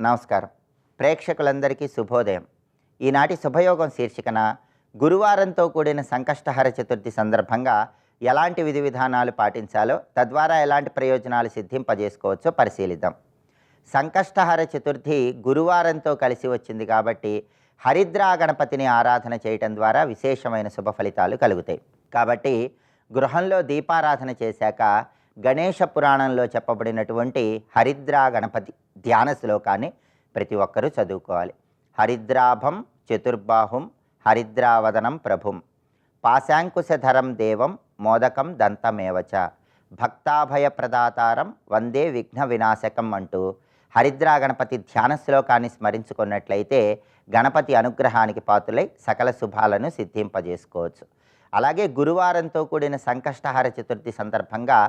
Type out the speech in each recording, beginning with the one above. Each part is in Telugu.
నమస్కారం. ప్రేక్షకులందరికీ శుభోదయం. ఈనాటి శుభయోగం శీర్షికన గురువారంతో కూడిన సంకష్టహర చతుర్థి సందర్భంగా ఎలాంటి విధి విధానాలు పాటించాలో, తద్వారా ఎలాంటి ప్రయోజనాలు సిద్ధింపజేసుకోవచ్చో పరిశీలిద్దాం. సంకష్టహర చతుర్థి గురువారంతో కలిసి వచ్చింది కాబట్టి హరిద్రా గణపతిని ఆరాధన చేయటం ద్వారా విశేషమైన శుభ ఫలితాలు కలుగుతాయి. కాబట్టి గృహంలో దీపారాధన చేశాక గణేష పురాణంలో చెప్పబడినటువంటి హరిద్రా గణపతి ధ్యాన శ్లోకాన్ని ప్రతి ఒక్కరూ చదువుకోవాలి. హరిద్రాభం చతుర్బాహుం హరిద్రావదనం ప్రభుం పాశాంకుశధరం దేవం మోదకం దంతమేవచ భక్తాభయప్రదాతారం వందే విఘ్న వినాశకం అంటూ హరిద్రా గణపతి ధ్యాన శ్లోకాన్ని స్మరించుకున్నట్లయితే గణపతి అనుగ్రహానికి పాత్రులై సకల శుభాలను సిద్ధింపజేసుకోవచ్చు. అలాగే గురువారంతో కూడిన సంకష్టహర చతుర్థి సందర్భంగా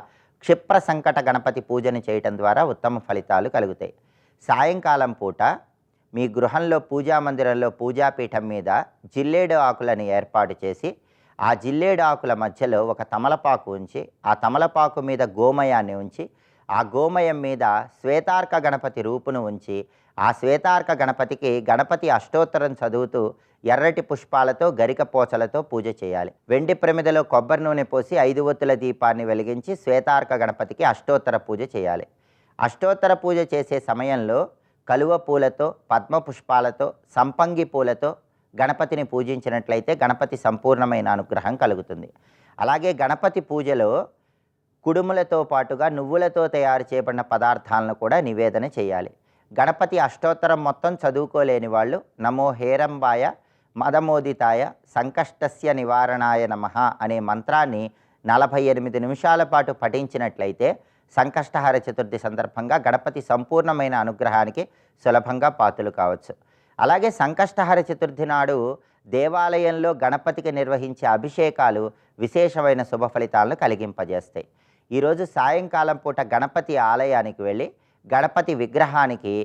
క్షిప్ర సంకట గణపతి పూజను చేయటం ద్వారా ఉత్తమ ఫలితాలు కలుగుతాయి. సాయంకాలం పూట మీ గృహంలో పూజా మందిరంలో పూజాపీఠం మీద జిల్లేడు ఆకులను ఏర్పాటు చేసి ఆ జిల్లేడు ఆకుల మధ్యలో ఒక తమలపాకు ఉంచి ఆ తమలపాకు మీద గోమయాన్ని ఉంచి ఆ గోమయం మీద శ్వేతార్క గణపతి రూపును ఉంచి ఆ శ్వేతార్క గణపతికి గణపతి అష్టోత్తరం చదువుతూ ఎర్రటి పుష్పాలతో గరిక పోచలతో పూజ చేయాలి. వెండి ప్రమిదలో కొబ్బరి నూనె పోసి 5 ఒత్తుల దీపాన్ని వెలిగించి శ్వేతార్క గణపతికి అష్టోత్తర పూజ చేయాలి. అష్టోత్తర పూజ చేసే సమయంలో కలువ పూలతో, పద్మ పుష్పాలతో, సంపంగి పూలతో గణపతిని పూజించినట్లయితే గణపతి సంపూర్ణమైన అనుగ్రహం కలుగుతుంది. అలాగే గణపతి పూజలో కుడుములతో పాటుగా నువ్వులతో తయారు చేయబడిన పదార్థాలను కూడా నివేదన చేయాలి. గణపతి అష్టోత్తరం మొత్తం చదువుకోలేని వాళ్ళు నమో హేరంబాయ మదమోదితాయ సంకష్టస్య నివారణాయ నమః అనే మంత్రాన్ని 48 నిమిషాల పాటు పఠించినట్లయితే సంకష్టహర చతుర్థి సందర్భంగా గణపతి సంపూర్ణమైన అనుగ్రహానికి సులభంగా పాత్రలు కావచ్చు. అలాగే సంకష్టహర చతుర్థి నాడు దేవాలయంలో గణపతికి నిర్వహించే అభిషేకాలు విశేషమైన శుభ ఫలితాలను కలిగింపజేస్తాయి. ఈరోజు సాయంకాలం పూట గణపతి ఆలయానికి వెళ్ళి గణపతి విగ్రహానికి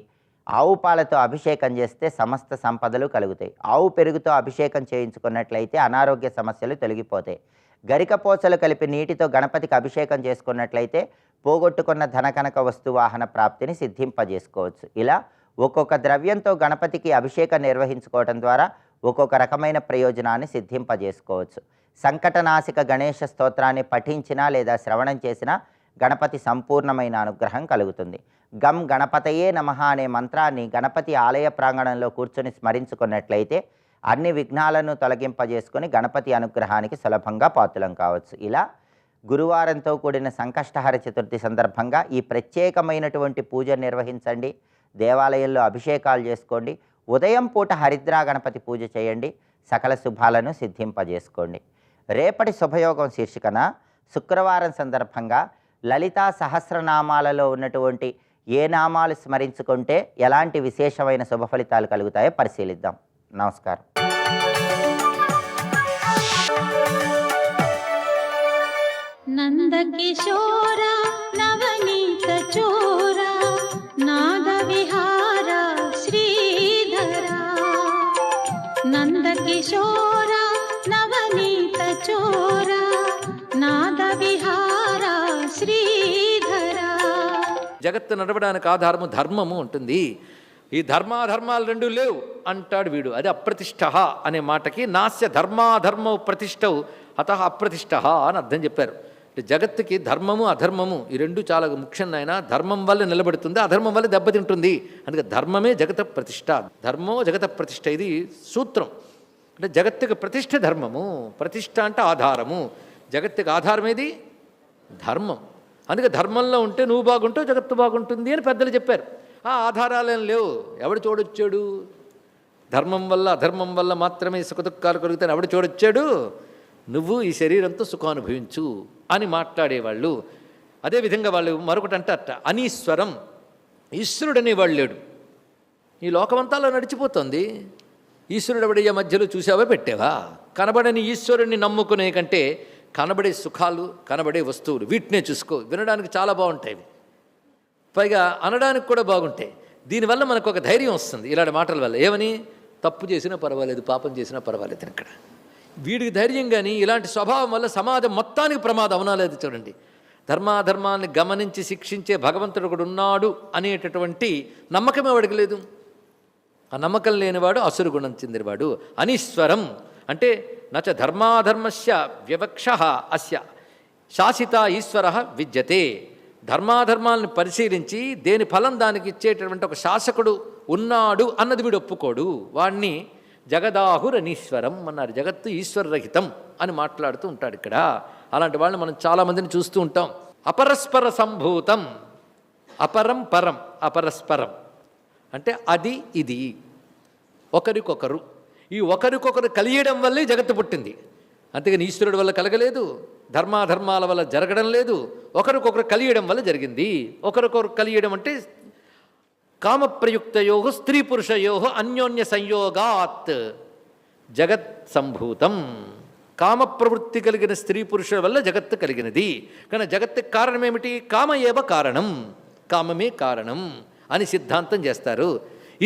ఆవు పాలతో అభిషేకం చేస్తే సమస్త సంపదలు కలుగుతాయి. ఆవు పెరుగుతో అభిషేకం చేయించుకున్నట్లయితే అనారోగ్య సమస్యలు తొలగిపోతాయి. గరిక పోచలు కలిపి నీటితో గణపతికి అభిషేకం చేసుకున్నట్లయితే పోగొట్టుకున్న ధనకనక వస్తు వాహన ప్రాప్తిని సిద్ధింపజేసుకోవచ్చు. ఇలా ఒక్కొక్క ద్రవ్యంతో గణపతికి అభిషేకం నిర్వహించుకోవటం ద్వారా ఒక్కొక్క రకమైన ప్రయోజనాన్ని సిద్ధింపజేసుకోవచ్చు. సంకటనాశిక గణేష స్తోత్రాన్ని పఠించినా లేదా శ్రవణం చేసినా గణపతి సంపూర్ణమైన అనుగ్రహం కలుగుతుంది. గం గణపతయే నమః అనే మంత్రాన్ని గణపతి ఆలయ ప్రాంగణంలో కూర్చొని స్మరించుకున్నట్లయితే అన్ని విఘ్నాలను తొలగింపజేసుకొని గణపతి అనుగ్రహానికి సులభంగా పాత్రలం కావచ్చు. ఇలా గురువారంతో కూడిన సంకష్టహర చతుర్థి సందర్భంగా ఈ ప్రత్యేకమైనటువంటి పూజ నిర్వహించండి. దేవాలయంలో అభిషేకాలు చేసుకోండి. ఉదయం పూట హరిద్రా గణపతి పూజ చేయండి. సకల శుభాలను సిద్ధింపజేసుకోండి. రేపటి శుభయోగం శీర్షికన శుక్రవారం సందర్భంగా లలితా సహస్రనామాలలో ఉన్నటువంటి ఏ నామాలు స్మరించుకుంటే ఎలాంటి విశేషమైన శుభ ఫలితాలు కలుగుతాయో పరిశీలిద్దాం. నమస్కారం. నందకిశోర నవనీత చోర నాగవిహార శ్రీధర నందకిశోర నవనీత చోర నాగవిహార శ్రీధర. జగత్తు నడవడానికి ఆధారము ధర్మము ఉంటుంది. ఈ ధర్మాధర్మాలు రెండు లేవు అంటాడు వీడు. అది అప్రతిష్ఠ అనే మాటకి నాస్య ధర్మాధర్మవు ప్రతిష్టవు అత అప్రతిష్ఠ అని అర్థం చెప్పారు. అంటే జగత్తుకి ధర్మము అధర్మము ఈ రెండు చాలా ముఖ్యం. అయినా ధర్మం వల్ల నిలబడుతుంది, అధర్మం వల్ల దెబ్బతింటుంది. అందుకే ధర్మమే జగత ప్రతిష్ఠ, ధర్మో జగత ప్రతిష్ఠ. ఇది సూత్రం. అంటే జగత్తుకి ప్రతిష్ఠ ధర్మము, ప్రతిష్ఠ అంటే ఆధారము. జగత్తుకి ఆధారం ఏది? ధర్మం. అందుకే ధర్మంలో ఉంటే నువ్వు బాగుంటావు, జగత్తు బాగుంటుంది అని పెద్దలు చెప్పారు. ఆ ఆధారాలేం లేవు. ఎవడు చూడొచ్చాడు? ధర్మం వల్ల అధర్మం వల్ల మాత్రమే సుఖదుఖాలు కలుగుతాయి. ఎవడు చూడొచ్చాడు? నువ్వు ఈ శరీరంతో సుఖానుభవించు అని మాట్లాడేవాళ్ళు. అదేవిధంగా వాళ్ళు మరొకటి అంటారట, అనీశ్వరం. ఈశ్వరుడు అనేవాళ్ళు లేడు. ఈ లోకమంతా అలా నడిచిపోతుంది. ఈశ్వరుడు ఎవడయ్యా మధ్యలో చూసావా, పెట్టావా? కనబడని ఈశ్వరుణ్ణి నమ్ముకునే కంటే కనబడే సుఖాలు, కనబడే వస్తువులు వీటినే చూసుకో. వినడానికి చాలా బాగుంటాయి, పైగా అనడానికి కూడా బాగుంటాయి. దీనివల్ల మనకు ఒక ధైర్యం వస్తుంది ఇలాంటి మాటల వల్ల. ఏమని? తప్పు చేసినా పర్వాలేదు, పాపం చేసినా పర్వాలేదు. ఇక్కడ వీడికి ధైర్యం. కానీ ఇలాంటి స్వభావం వల్ల సమాజం మొత్తానికి ప్రమాదం అవునా లేదు చూడండి. ధర్మాధర్మాన్ని గమనించి శిక్షించే భగవంతుడు ఒకడు ఉన్నాడు అనేటటువంటి నమ్మకమే వాడికి లేదు. ఆ నమ్మకం లేనివాడు అసురు గుణం చెందినవాడు. అనీశ్వరం అంటే నచ ధర్మాధర్మస్య వివక్ష అస్య శాసిత ఈశ్వర విద్యతే. ధర్మాధర్మాలను పరిశీలించి దేని ఫలం దానికి ఇచ్చేటటువంటి ఒక శాసకుడు ఉన్నాడు అన్నది వీడు ఒప్పుకోడు. వాణ్ణి జగదాహురనీశ్వరం అన్నారు. జగత్తు ఈశ్వరరహితం అని మాట్లాడుతూ ఉంటాడు ఇక్కడ. అలాంటి వాళ్ళని మనం చాలామందిని చూస్తూ ఉంటాం. అపరస్పర సంభూతం, అపరం పరం, అపరస్పరం అంటే అది ఇది, ఒకరికొకరు. ఈ ఒకరికొకరు కలియడం వల్లే జగత్తు పుట్టింది. అంతేగాని ఈశ్వరుడు వల్ల కలగలేదు, ధర్మాధర్మాల వల్ల జరగడం లేదు, ఒకరికొకరు కలియడం వల్ల జరిగింది. ఒకరికొకరు కలియడం అంటే కామప్రయుక్తయో స్త్రీ పురుషయో అన్యోన్య సంయోగాత్ జగత్ సంభూతం. కామప్రవృత్తి కలిగిన స్త్రీ పురుషుల వల్ల జగత్తు కలిగినది. కానీ జగత్తుకి కారణం ఏమిటి? కామ ఏవ కారణం, కామమే కారణం అని సిద్ధాంతం చేస్తారు.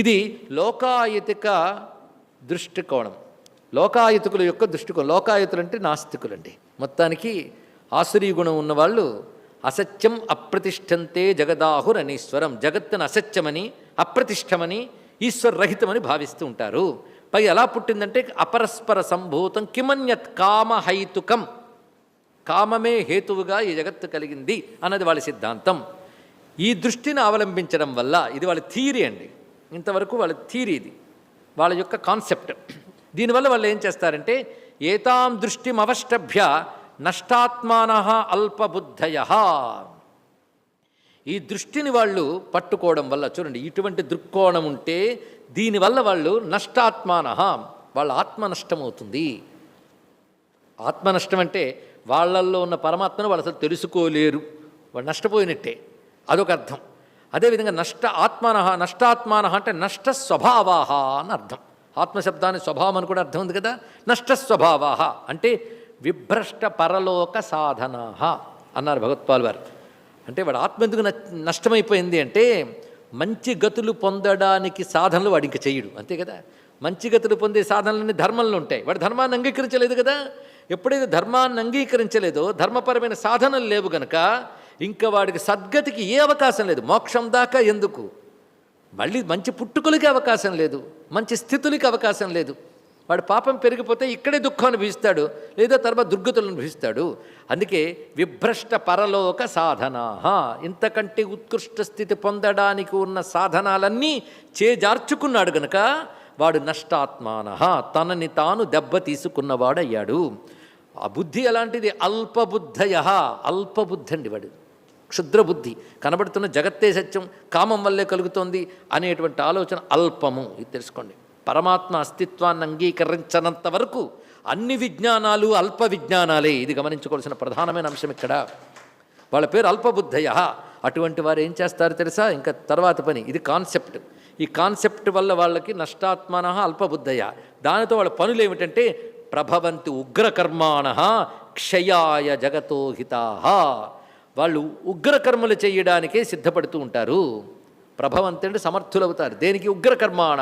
ఇది లోకాయతిక దృష్టికోణం, లోకాయతికుల యొక్క దృష్టికోణం. లోకాయతులు అంటే నాస్తికులండి. మొత్తానికి ఆసురీ గుణం ఉన్నవాళ్ళు అసత్యం అప్రతిష్టంతే జగదాహురనీశ్వరం, జగత్తును అసత్యమని అప్రతిష్టమని ఈశ్వరరహితమని భావిస్తూ ఉంటారు. పై ఎలా పుట్టిందంటే అపరస్పర సంభూతం కిమన్యత్ కామహైతుకం, కామమే హేతువుగా ఈ జగత్తు కలిగింది అన్నది వాళ్ళ సిద్ధాంతం. ఈ దృష్టిని అవలంబించడం వల్ల, ఇది వాళ్ళ థియరీ అండి, ఇంతవరకు వాళ్ళ థియరీ, ఇది వాళ్ళ యొక్క కాన్సెప్ట్. దీనివల్ల వాళ్ళు ఏం చేస్తారంటే ఏతాం దృష్టిం అవష్టభ్య నష్టాత్మాన అల్పబుద్ధయ. ఈ దృష్టిని వాళ్ళు పట్టుకోవడం వల్ల, చూడండి ఇటువంటి దృక్కోణం ఉంటే దీనివల్ల వాళ్ళు నష్టాత్మాన, వాళ్ళ ఆత్మ నష్టమవుతుంది. ఆత్మనష్టం అంటే వాళ్ళల్లో ఉన్న పరమాత్మను వాళ్ళు అసలు తెలుసుకోలేరు, వాళ్ళు నష్టపోయినట్టే, అదొక అర్థం. అదేవిధంగా నష్టాత్మాన అంటే నష్ట స్వభావాహ అని అర్థం. ఆత్మశబ్దాన్ని స్వభావం అని కూడా అర్థం ఉంది కదా. నష్ట స్వభావాహ అంటే విభ్రష్ట పరలోక సాధనాహ అన్నారు భగవత్పాల్ వారు. అంటే వాడు ఆత్మ ఎందుకు నష్టమైపోయింది అంటే మంచి గతులు పొందడానికి సాధనలు వాడు ఇంకా చెయ్యడు, అంతే కదా. మంచి గతులు పొందే సాధనలన్నీ ధర్మంలో ఉంటాయి, వాడు ధర్మాన్ని అంగీకరించలేదు కదా. ఎప్పుడైతే ధర్మాన్ని అంగీకరించలేదో, ధర్మపరమైన సాధనలు లేవు గనక ఇంకా వాడికి సద్గతికి ఏ అవకాశం లేదు. మోక్షం దాకా ఎందుకు, మళ్ళీ మంచి పుట్టుకలకి అవకాశం లేదు, మంచి స్థితులకి అవకాశం లేదు. వాడు పాపం పెరిగిపోతే ఇక్కడే దుఃఖం అనుభవిస్తాడు, లేదా తర్వాత దుర్గతులను అనుభవిస్తాడు. అందుకే విభ్రష్ట పరలోక సాధనాహ, ఇంతకంటే ఉత్కృష్ట స్థితి పొందడానికి ఉన్న సాధనాలన్నీ చేజార్చుకున్నాడు గనక వాడు నష్టాత్మాన, తనని తాను దెబ్బ తీసుకున్నవాడయ్యాడు. ఆ బుద్ధి అలాంటిది. అల్పబుద్ధయ, అల్పబుద్ధి అండి వాడు, క్షుద్రబుద్ధి. కనబడుతున్న జగత్తే సత్యం, కామం వల్లే కలుగుతోంది అనేటువంటి ఆలోచన అల్పము. ఇది తెలుసుకోండి. పరమాత్మ అస్తిత్వాన్ని అంగీకరించనంత వరకు అన్ని విజ్ఞానాలు అల్ప విజ్ఞానాలే. ఇది గమనించుకోవాల్సిన ప్రధానమైన అంశం ఇక్కడ. వాళ్ళ పేరు అల్పబుద్ధయ. అటువంటి వారు ఏం చేస్తారు తెలుసా? ఇంకా తర్వాత పని, ఇది కాన్సెప్ట్. ఈ కాన్సెప్ట్ వల్ల వాళ్ళకి నష్టాత్మన అల్పబుద్ధయ. దానితో వాళ్ళ పనులు ఏమిటంటే ప్రభవంతి ఉగ్రకర్మాణ క్షయాయ జగతో హితాహ. వాళ్ళు ఉగ్రకర్మలు చేయడానికే సిద్ధపడుతూ ఉంటారు. ప్రభవంతి అంటే సమర్థులవుతారు. దేనికి? ఉగ్రకర్మాణ,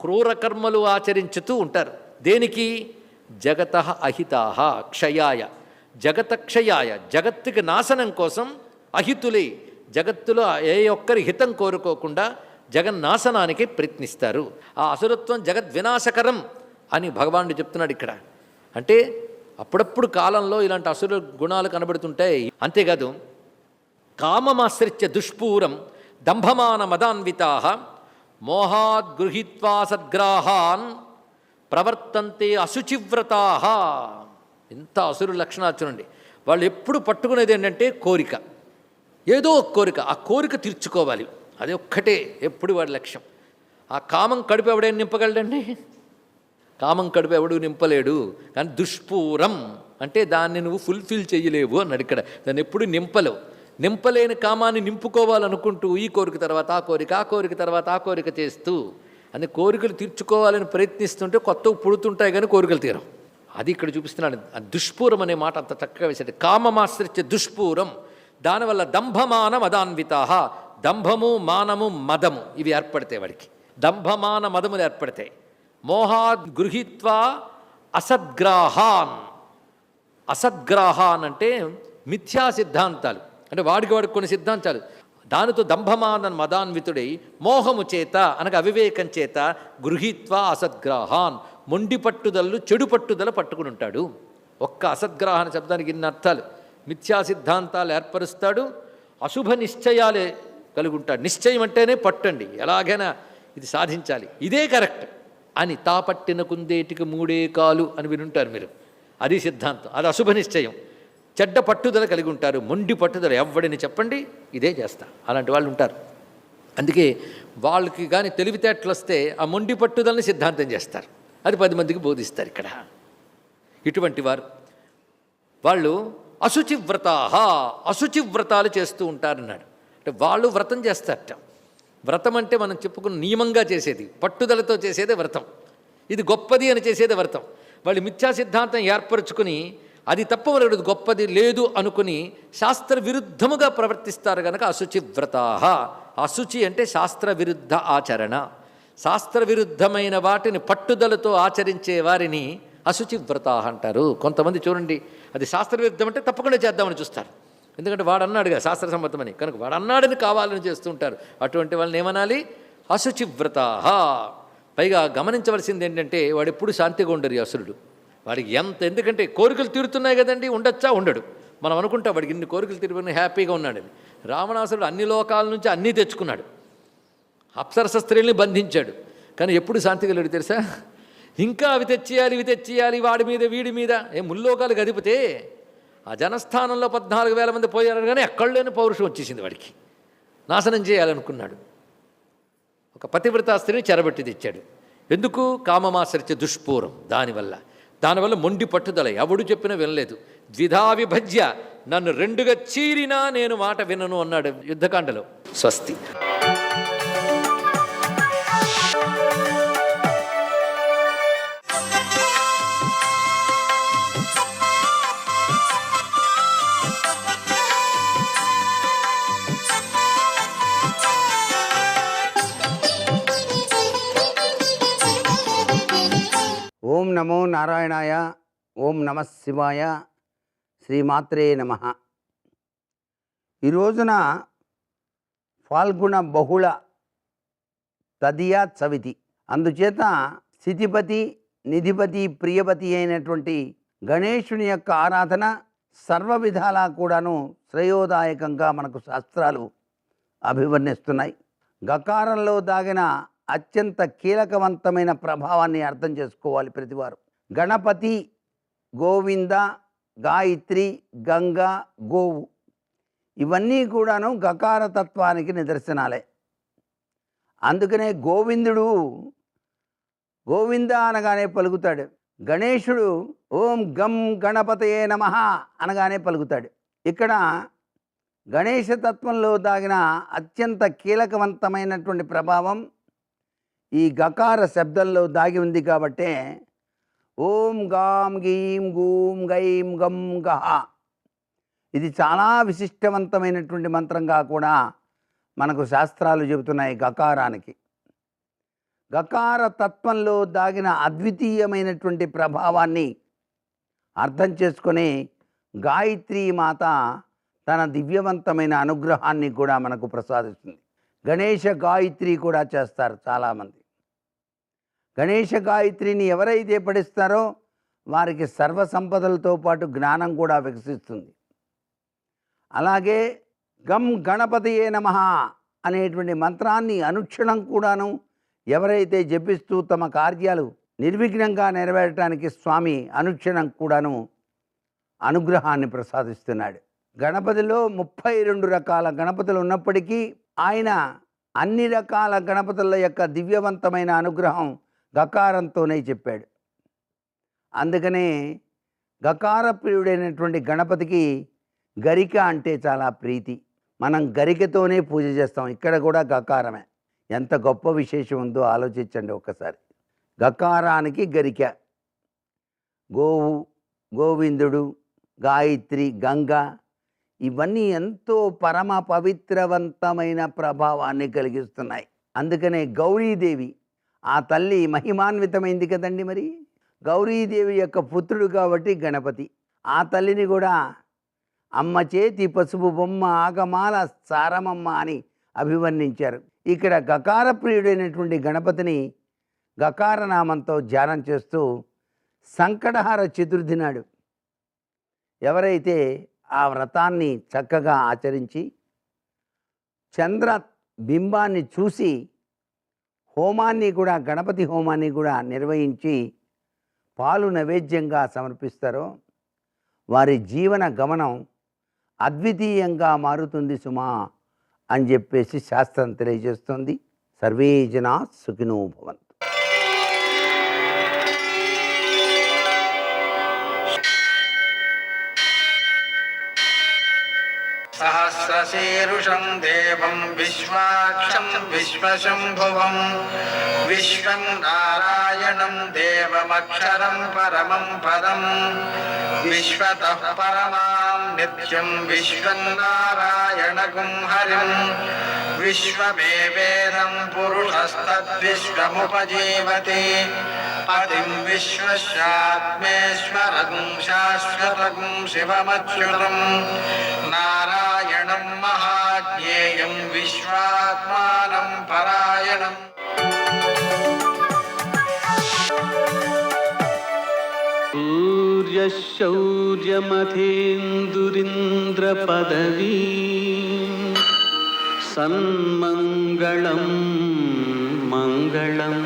క్రూరకర్మలు ఆచరించుతూ ఉంటారు. దేనికి? జగత అహితాహ క్షయాయ, జగత క్షయాయ, జగత్తుకి నాశనం కోసం అహితులే, జగత్తులో ఏ ఒక్కరి హితం కోరుకోకుండా జగన్నాశనానికి ప్రయత్నిస్తారు. ఆ అసురత్వం జగద్వినాశకరం అని భగవానుడు చెప్తున్నాడు ఇక్కడ. అంటే అప్పుడప్పుడు కాలంలో ఇలాంటి అసుర గుణాలు కనబడుతుంటాయి. అంతేకాదు, కామమాశ్రిత్య దుష్పూరం దంభమాన మదాన్వితా మోహాద్ గృహీత్వా సద్గ్రాహాన్ ప్రవర్తంతే అశుచివ్రతా. ఎంత అసురు లక్షణాలు చూడండి. వాళ్ళు ఎప్పుడు పట్టుకునేది ఏంటంటే కోరిక, ఏదో ఒక కోరిక, ఆ కోరిక తీర్చుకోవాలి, అది ఒక్కటే ఎప్పుడు వాడి లక్ష్యం. ఆ కామం కడుపు ఎవడైనా నింపగలడండి? కామం కడుపు ఎవడు నింపలేడు. కానీ దుష్పూరం అంటే దాన్ని నువ్వు ఫుల్ఫిల్ చేయలేవు అన్నాడు ఇక్కడ. దాన్ని ఎప్పుడు నింపలేవు. నింపలేని కామాన్ని నింపుకోవాలనుకుంటూ ఈ కోరిక తర్వాత ఆ కోరిక, ఆ కోరిక తర్వాత ఆ కోరిక చేస్తూ, అని కోరికలు తీర్చుకోవాలని ప్రయత్నిస్తుంటే కొత్తవి పుడుతుంటాయి కానీ కోరికలు తీరం. అది ఇక్కడ చూపిస్తున్నాడు. ఆ దుష్పూరం అనే మాట అంత చక్కగా వేసాడు. కామమాశ్రిత్య దుష్పూరం, దానివల్ల దంభమాన మదాన్వితా, దంభము మానము మదము ఇవి ఏర్పడతాయి వాడికి. దంభమాన మదములు ఏర్పడతాయి. మోహాద్ గృహీత్వా అసద్గ్రాహాన్, అసద్గ్రాహాన్ అంటే మిథ్యా సిద్ధాంతాలు, అంటే వాడికి కొన్ని సిద్ధాంతాలు. దానితో దంభమాన మదాన్వితుడై మోహము చేత అనగా అవివేకం చేత గృహీత్వా అసద్గ్రాహాన్, మొండి పట్టుదలలు చెడు పట్టుదల పట్టుకుని ఉంటాడు. ఒక్క అసద్గ్రాహన శబ్దానికి ఇన్ని అర్థాలు. మిథ్యా సిద్ధాంతాలు ఏర్పరుస్తాడు, అశుభ నిశ్చయాలే కలుగుంటాడు. నిశ్చయం అంటేనే పట్టండి, ఎలాగైనా ఇది సాధించాలి, ఇదే కరెక్ట్ అని. తాపట్టిన కుందేటికి మూడే కాలు అని వినుంటారు మీరు. అది సిద్ధాంతం, అది అశుభ నిశ్చయం. చెడ్డ పట్టుదల కలిగి ఉంటారు, మొండి పట్టుదల. ఎవడిని చెప్పండి ఇదే చేస్తా, అలాంటి వాళ్ళు ఉంటారు. అందుకే వాళ్ళకి కానీ తెలివితేటలు వస్తే ఆ మొండి పట్టుదలని సిద్ధాంతం చేస్తారు, అది 10 మందికి బోధిస్తారు. ఇక్కడ ఇటువంటి వారు వాళ్ళు అశుచివ్రతాహ, అశుచివ్రతాలు చేస్తూ ఉంటారన్నాడు. అంటే వాళ్ళు వ్రతం చేస్తారట. వ్రతం అంటే మనం చెప్పుకున్న నియమంగా చేసేది, పట్టుదలతో చేసేదే వ్రతం. ఇది గొప్పది అని చేసేదే వ్రతం. వాళ్ళు మిథ్యా సిద్ధాంతం ఏర్పరచుకుని అది తప్ప వాళ్ళది గొప్పది లేదు అనుకుని శాస్త్ర విరుద్ధముగా ప్రవర్తిస్తారు కనుక అశుచివ్రతాహ. అశుచి అంటే శాస్త్ర విరుద్ధ ఆచరణ. శాస్త్ర విరుద్ధమైన వాటిని పట్టుదలతో ఆచరించే వారిని అశుచివ్రతాహ అంటారు. కొంతమంది చూడండి, అది శాస్త్ర విరుద్ధం అంటే తప్పకుండా చేద్దామని చూస్తారు. ఎందుకంటే వాడు అన్నాడుగా శాస్త్ర సమ్మతమని, కనుక వాడు అన్నాడని కావాలని చేస్తూ ఉంటారు. అటువంటి వాళ్ళని ఏమనాలి? అశుచివ్రతాహ. పైగా గమనించవలసింది ఏంటంటే వాడు ఎప్పుడు శాంతిగా ఉండరు అసురుడు. వాడికి ఎందుకంటే కోరికలు తీరుతున్నాయి కదండి, ఉండొచ్చా? ఉండడు. మనం అనుకుంటా వాడికి ఇన్ని కోరికలు తీరుకుని హ్యాపీగా ఉన్నాడని. రావణాసురుడు అన్ని లోకాల నుంచి అన్నీ తెచ్చుకున్నాడు, అప్సరస స్త్రీల్ని బంధించాడు, కానీ ఎప్పుడు శాంతిగా లేడు తెలుసా? ఇంకా అవి తెచ్చేయాలి వాడి మీద వీడి మీద. ముల్లోకాలు గదిపితే ఆ జనస్థానంలో 14,000 మంది పోయారు, కానీ ఎక్కడ లేని పౌరుషం వచ్చేసింది వాడికి. నాశనం చేయాలనుకున్నాడు. ఒక పతివ్రతా స్త్రీని చెరబట్టి తెచ్చాడు. ఎందుకు? కామమాశ్రిత్య దుష్పూరం. దానివల్ల మొండి పట్టుదల, ఎవడు చెప్పినా వినలేదు. ద్విధా విభజ్య, నన్ను 2గా చీరినా నేను మాట వినను అన్నాడు యుద్ధకాండలో. స్వస్తి. ఓం నమో నారాయణాయ. ఓం నమ శివాయ. శ్రీమాత్రే నమ. ఈ రోజున ఫాల్గుణ బహుళ తదియా చవితి. అందుచేత స్థితిపతి, నిధిపతి, ప్రియపతి అయినటువంటి గణేశుని యొక్క ఆరాధన సర్వ విధాలా కూడాను శ్రేయోదాయకంగా మనకు శాస్త్రాలు అభివర్ణిస్తున్నాయి. గకారంలో దాగిన అత్యంత కీలకవంతమైన ప్రభావాన్ని అర్థం చేసుకోవాలి ప్రతివారు. గణపతి, గోవింద, గాయత్రి, గంగ, గోవు ఇవన్నీ కూడాను గకారతత్వానికి నిదర్శనాలే. అందుకనే గోవిందుడు గోవింద అనగానే పలుకుతాడు. గణేశుడు ఓం గం గణపతయే నమః అనగానే పలుకుతాడు. ఇక్కడ గణేశతత్వంలో దాగిన అత్యంత కీలకవంతమైనటువంటి ప్రభావం ఈ గకార శబ్దంలో దాగి ఉంది. కాబట్టే ఓం గాం గీం గూం గైం గం గహ, ఇది చాలా విశిష్టవంతమైనటువంటి మంత్రంగా కూడా మనకు శాస్త్రాలు చెబుతున్నాయి. గకారానికి, గకార తత్వంలో దాగిన అద్వితీయమైనటువంటి ప్రభావాన్ని అర్థం చేసుకొని గాయత్రీ మాత తన దివ్యవంతమైన అనుగ్రహాన్ని కూడా మనకు ప్రసాదిస్తుంది. గణేశ గాయత్రి కూడా చేస్తారు చాలామంది. గణేశ గాయత్రిని ఎవరైతే పఠిస్తారో వారికి సర్వ సంపదలతో పాటు జ్ఞానం కూడా వికసిస్తుంది. అలాగే గం గణపతియే నమః అనేటువంటి మంత్రాన్ని అనుక్షణం కూడాను ఎవరైతే జపిస్తూ తమ కార్యాలు నిర్విఘ్నంగా నెరవేరటానికి స్వామి అనుక్షణం కూడాను అనుగ్రహాన్ని ప్రసాదిస్తున్నాడు. గణపతిలో 32 రకాల గణపతులు ఉన్నప్పటికీ ఆయన అన్ని రకాల గణపతుల యొక్క దివ్యవంతమైన అనుగ్రహం గకారంతోనే చెప్పాడు. అందుకనే గకార ప్రియుడైనటువంటి గణపతికి గరిక అంటే చాలా ప్రీతి. మనం గరికతోనే పూజ చేస్తాం. ఇక్కడ కూడా గకారమే. ఎంత గొప్ప విశేషం ఉందో ఆలోచించండి ఒక్కసారి. గకారానికి గరిక, గోవు, గోవిందుడు, గాయత్రి, గంగ ఇవన్నీ ఎంతో పరమ పవిత్రవంతమైన ప్రభావాన్ని కలిగిస్తున్నాయి. అందుకనే గౌరీదేవి, ఆ తల్లి మహిమాన్వితమైంది కదండి. మరి గౌరీదేవి యొక్క పుత్రుడు కాబట్టి గణపతి. ఆ తల్లిని కూడా అమ్మ చేతి పసుపు బొమ్మ ఆగమాల సారమమ్మ అని అభివర్ణించారు. ఇక్కడ గకార ప్రియుడైనటువంటి గణపతిని గకార నామంతో ధ్యానం చేస్తూ సంకటహార చతుర్థి నాడు ఎవరైతే ఆ వ్రతాన్ని చక్కగా ఆచరించి చంద్ర బింబాన్ని చూసి హోమాన్ని కూడా గణపతి హోమాన్ని కూడా నిర్వహించి పాలు నైవేద్యంగా సమర్పిస్తారో వారి జీవన గమనం అద్వితీయంగా మారుతుంది సుమా అని చెప్పేసి శాస్త్రం తెలియజేస్తుంది. సర్వే జనా సుఖినో భవంతు. सहस्रशीर्षं देवं विश्वाक्षं विश्वशम्भुवं विश्वं नारायणं देवमक्षरं परमं पदं विश्वतः परमां नित्यं विश्वं नारायणगुं हरिं विश्वमेवेदं पुरुषस्तद्विश्वमुपजीवति पतिं विश्वस्यात्मेश्वरगुं शाश्वतगुं शिवमच्युतं नारायणं महाज्ञेयं विश्वात्मानं परायणम्. सूर्यशौर्यमथेन्दुरिन्द्रपदवी सन्मङ्गलं मङ्गलम्.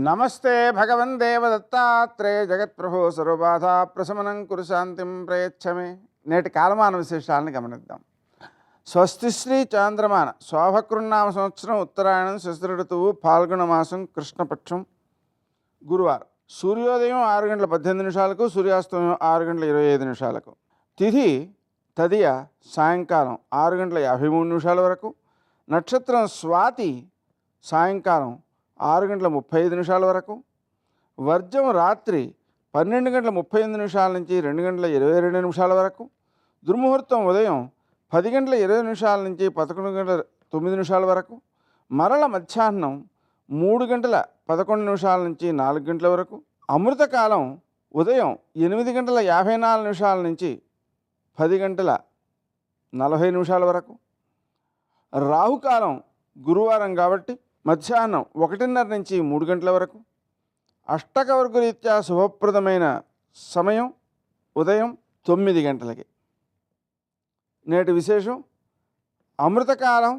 నమస్తే భగవన్ దేవదత్తాత్రేయ జగత్ప్రభో సర్వబాధా ప్రశమనం కురు శాంతిం ప్రయచ్చమే. నేటి కాలమాన విశేషాలను గమనిద్దాం. స్వస్తి శ్రీ చాంద్రమాన శోభకృన్నామ సంవత్సరం ఉత్తరాయణం శశిర ఋతువు ఫాల్గుణ మాసం కృష్ణపక్షం గురువారం. సూర్యోదయం 6:18 సూర్యాస్తమయం 6:25 తిథి తదియ సాయంకాలం 6:53 వరకు. నక్షత్రం స్వాతి సాయంకాలం 6:35 వరకు. వర్జం రాత్రి 12:38 నుంచి 2:22 వరకు. దుర్ముహూర్తం ఉదయం 10:20 నుంచి 11:09 వరకు. మరల మధ్యాహ్నం 3:11 నుంచి 4 గంటల వరకు. అమృతకాలం ఉదయం 8:54 నుంచి 10:40 వరకు. రాహుకాలం గురువారం కాబట్టి మధ్యాహ్నం 1:30 నుంచి 3 గంటల వరకు. అష్టకవర్గ రీత్యా శుభప్రదమైన సమయం ఉదయం 9 గంటలకి. నేటి విశేషం అమృతకాలం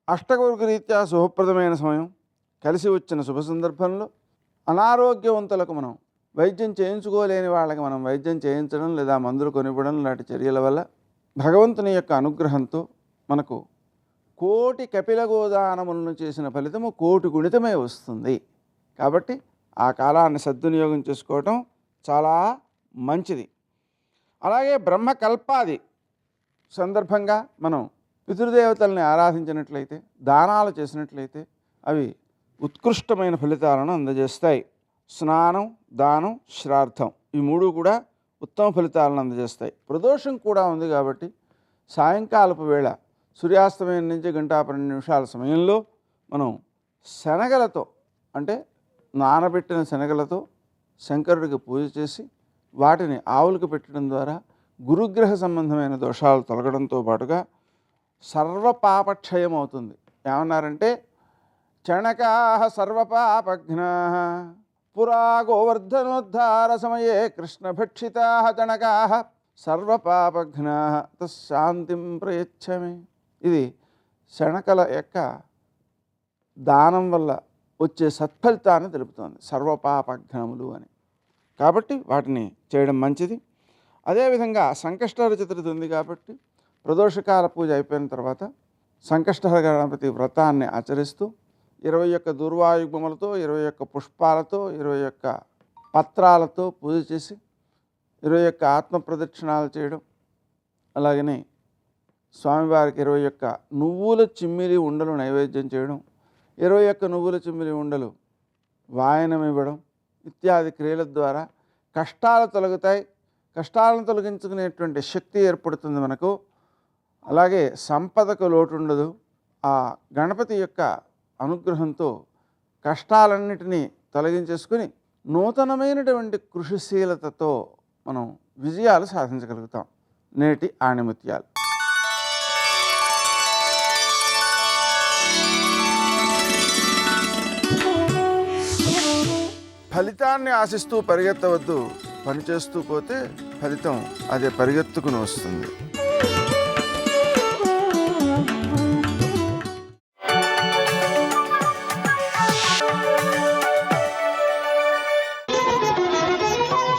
అష్టకవర్గ రీత్యా శుభప్రదమైన సమయం కలిసి వచ్చిన శుభ సందర్భంలో అనారోగ్యవంతులకు మనం వైద్యం చేయించుకోలేని వాళ్ళకి మనం వైద్యం చేయించడం లేదా మందులు కొనివ్వడం లాంటి చర్యల వల్ల భగవంతుని యొక్క అనుగ్రహంతో మనకు కోటి కపిల గోదానములను చేసిన ఫలితము 1,000,000 గుణితమే వస్తుంది. కాబట్టి ఆ కాలాన్ని సద్వినియోగం చేసుకోవటం చాలా మంచిది. అలాగే బ్రహ్మకల్పాది సందర్భంగా మనం పితృదేవతల్ని ఆరాధించినట్లయితే దానాలు చేసినట్లయితే అవి ఉత్కృష్టమైన ఫలితాలను అందజేస్తాయి. స్నానం, దానం, శ్రాద్ధం ఈ 3 కూడా ఉత్తమ ఫలితాలను అందజేస్తాయి. ప్రదోషం కూడా ఉంది కాబట్టి సాయంకాలపు వేళ సూర్యాస్తమయం నుంచి 1:12 సమయంలో మనం శనగలతో అంటే నానబెట్టిన శనగలతో శంకరుడికి పూజ చేసి వాటిని ఆవులకు పెట్టడం ద్వారా గురుగ్రహ సంబంధమైన దోషాలు తొలగడంతో పాటుగా సర్వపాపక్షయం అవుతుంది. ఏమన్నారంటే చణకాః సర్వపాపఘ్నాః పురా గోవర్ధనోద్ధార సమయే కృష్ణభక్షితాః చణకాః సర్వపాపఘ్నాః తస్శాంతిం ప్రయచ్చమే. ఇది శనకల యొక్క దానం వల్ల వచ్చే సత్ఫలితాన్ని తెలుపుతోంది, సర్వపాపఘ్నములు అని. కాబట్టి వాటిని చేయడం మంచిది. అదేవిధంగా సంకష్టహర చతుర్థి ఉంది కాబట్టి ప్రదోషకాల పూజ అయిపోయిన తర్వాత సంకష్టహర గణపతి వ్రతాన్ని ఆచరిస్తూ 21 దుర్వాయుగ్మములతో 21 పుష్పాలతో 21 పత్రాలతో పూజ చేసి 21 ఆత్మ ప్రదక్షిణాలు చేయడం, అలాగనే స్వామివారికి 21 నువ్వుల చిమ్మిలి ఉండలు నైవేద్యం చేయడం, 21 నువ్వుల చిమ్మిలి ఉండలు వాయనం ఇవ్వడం ఇత్యాది క్రియల ద్వారా కష్టాలు తొలగుతాయి. కష్టాలను తొలగించుకునేటువంటి శక్తి ఏర్పడుతుంది మనకు. అలాగే సంపదకు లోటు ఉండదు. ఆ గణపతి యొక్క అనుగ్రహంతో కష్టాలన్నిటినీ తొలగించేసుకుని నూతనమైనటువంటి కృషిశీలతతో మనం విజయాలు సాధించగలుగుతాం. నేటి ఆణిముత్యాలు. ఫలితాన్ని ఆశిస్తూ పరిగెత్తవద్దు. పనిచేస్తూ పోతే ఫలితం అదే పరిగెత్తుకుని వస్తుంది.